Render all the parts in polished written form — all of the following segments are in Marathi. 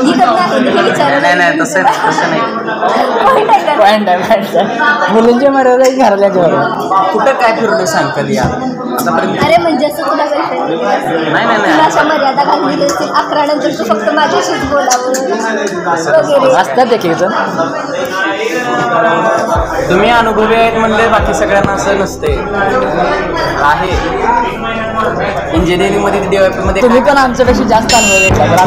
नाही तसं नाही. मुलींच्या मर्यादा घराल्याच्यावर कुठं काय फिरलो सांग कधी आतापर्यंत? अरे म्हणजे असं तुला नाही अशा मर्यादा घाललेली असतील 11 नंतर तू फक्त माझ्याशीच बोलावं वगैरे असतात एक जण. तुम्ही अनुभवी आहेत म्हणजे बाकी सगळ्यांना असं नसते आहे. इंजिनिअरिंग मध्ये DYP मध्ये तुम्ही पण आमच्यापेक्षा जास्त अनुभव घेतला.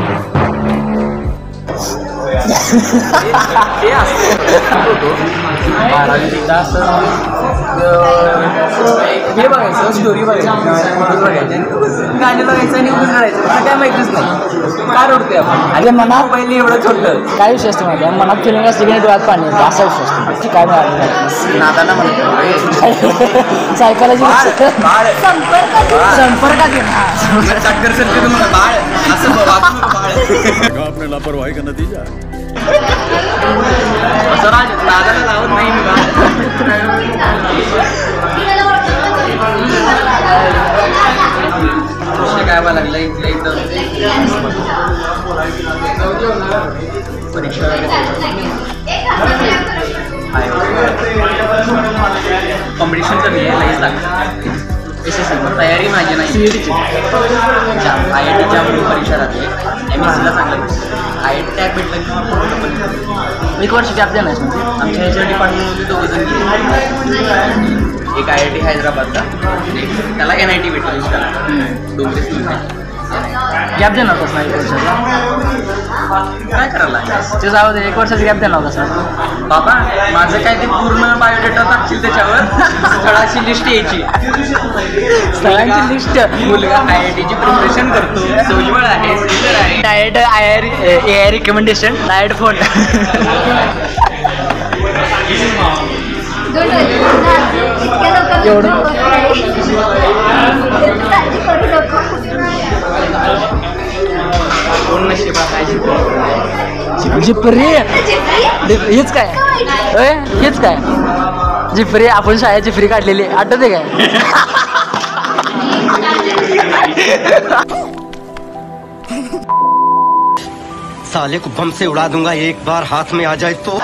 ते असतो 12वी असं हे बघायचं, स्टोरी बघायची, गाणे बघायचं आणि उभं करायचं. मला काय माहितीच नाही काय रडतोय आपण. अरे मनात पहिले एवढं छोटं काय विषय असतो माहिती आहे? मनात फिलिंग असते की नाही डोळ्यात पाणी येतं असा विषय असतो. की काय मिळालं नादाना म्हणतो सायकोलॉजी संपर्कात आपने लापरवाही का नतीजा नादाला लावत नाही मी काय बा लागलं इथं परीक्षा कॉम्पिटिशन कमी आहे लगेच लागतं. तयारी माझी नाही. IITच्या परीक्षा राहते. MSCला चांगलं IIT टॅग भेटलं. एक वर्ष गॅप देणार आमच्या ह्याच्या डिपार्टमेंटमध्ये 2 जण गेले. एक IIT हैदराबादचा, त्याला NIT भेटलं. डोंगरे गॅप देणार होतास ना 1 वर्षाचा? काय करायला ते जाऊ दे, 1 वर्षाचा गॅप देणार होतास ना बाबा. माझं काय ते पूर्ण बायोडेटा टाकशील त्याच्यावर स्थळाची लिस्ट यायची. सगळ्यांची लिस्ट. मुलगा IITची प्रिपरेशन करतो, सोजवळ आहे, सिनियर आहे. Direct AI recommendation, direct phone. कोण नशिबा काय जिप्री हेच काय? हेच काय जिप्री? आपण शाळेत जिप्री काढलेली आठवते काय? साले को बम से उड़ा दूंगा एक बार हाथ में आ जाए तो.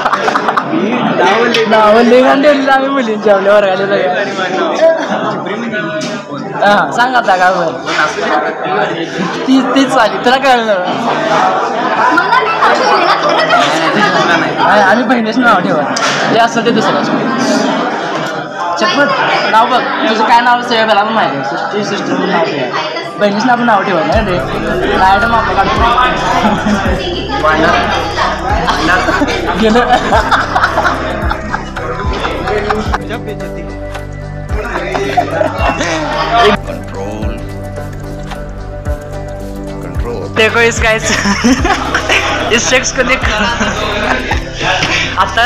आम्ही मुलींच्या आपल्या वर्गाने सांग आता काय तीच आली तुला कळलं. आम्ही बहिणीच नाव ठेवा जे असं ते दुसरं चप्पत नाव बघ. तुझं काय नाव सेव मला पण माहिती आहे. सिस्टर म्हणून नाव ठेवा. बहिणीच आपण नाव ठेवा ना रे. मॅडम आपलं काढतो गेलं. देखो इसका इस शख्स को देख. आता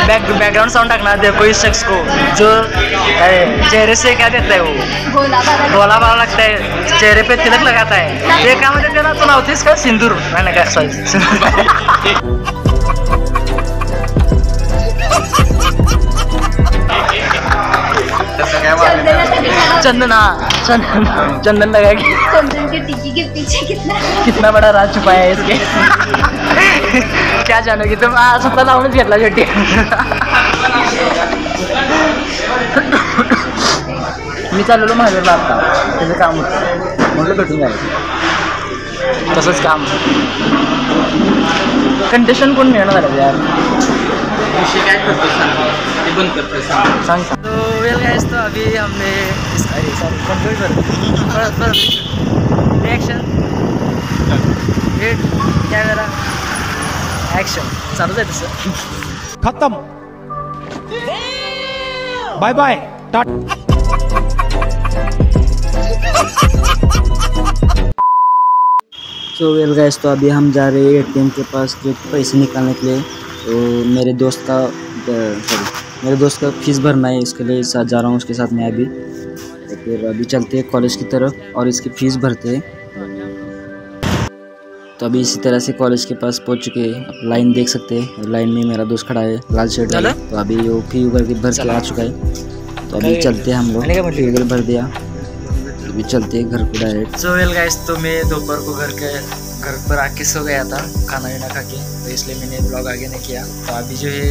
बैकग्राउंड साउंड टाकना. देखो इस शख्स को जो चेहरे से क्या देता है वो भोला भाला लगता है, चेहरे पे तिलक लगाता है. ते क्या म्हणजे त्याला तो नावतीस का सिंदूर नाही काय सॉरी चंदन. हाँ चंदन लगा के चंदन के टिक्की के पीछे कितना बड़ा राज छुपाया है इसके. क्या जानोगी तुम? स्वतः लावूनच घेतला शेवटी. मी चाललेलो महावीरला आता. त्याचं काम होतं म्हटलं भेटून जायचं. तसंच काम कंडिशन कोण मिळणार झालं यार. विषय काय करतो ते बंद करतो सांग. तो वेल गाइस, तो अभी हमने रिएक्शन हिट कॅमेरा ॲक्शन चालूच आहे तसं. खत्म. बाय बाय टाटा. सो वेल गाइस, तो अभी हम जा रहे हैं ATM के पास जो पैसे निकालने के लिए. तो मेरे दोस्त का फीस भरना है, इसके लिए साथ जा रहा हूँ उसके साथ मैं अभी. तो फिर अभी चलते हैं कॉलेज की तरफ और इसकी फ़ीस भरते हैं. तो अभी इसी तरह से कॉलेज के पास पहुँच चुके हैं. आप लाइन देख सकते हैं, लाइन में मेरा दोस्त खड़ा है लाल शर्ट वाला. तो अभी वो फी भर के आ चुका है. तो अभी चलते हैं हम लोग. फी वगैरह भर दिया. अभी चलते हैं घर को डायरेक्ट। सो वेल गाइस, तो मैं दोपहर को घर पर आके सो गया था खाना वाना खा के, तो इसलिए मैंने ब्लॉग आगे नहीं किया। तो अभी जो है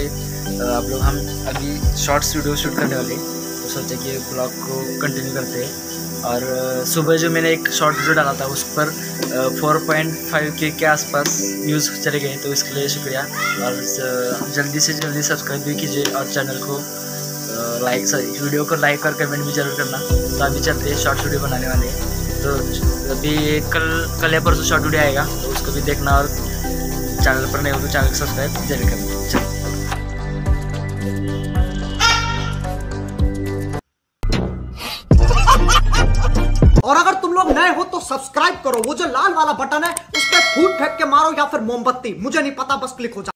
आप लोग हम अभी शॉर्ट्स वीडियो शूट करने वाले, तो सोचे कि ब्लॉग को कंटिन्यू करते हैं। और सुबह जो मैंने एक शॉर्ट वीडियो डाला था उस पर 4.5K के आसपास व्यूज़ चले गए, तो इसके लिए शुक्रिया। और जल्दी से जल्दी सब्सक्राइब भी कीजिए और चैनल को वीडियो को लाइक और कमेंट भी जरूर करना। तो अभी चलते हैं, शॉर्ट वीडियो बनाने वाले हैं। तो अभी कल या परसों शॉर्ट वीडियो आएगा, तो उसको भी देखना और चैनल पर नहीं हो तो चैनल को सब्सक्राइब जरूर करना। चलो। और अगर तुम लोग नए हो तो सब्सक्राइब करो, वो जो लाल वाला बटन है उस पर फूट फेंक के मारो या फिर मोमबत्ती, मुझे नहीं पता, बस क्लिक हो जाए।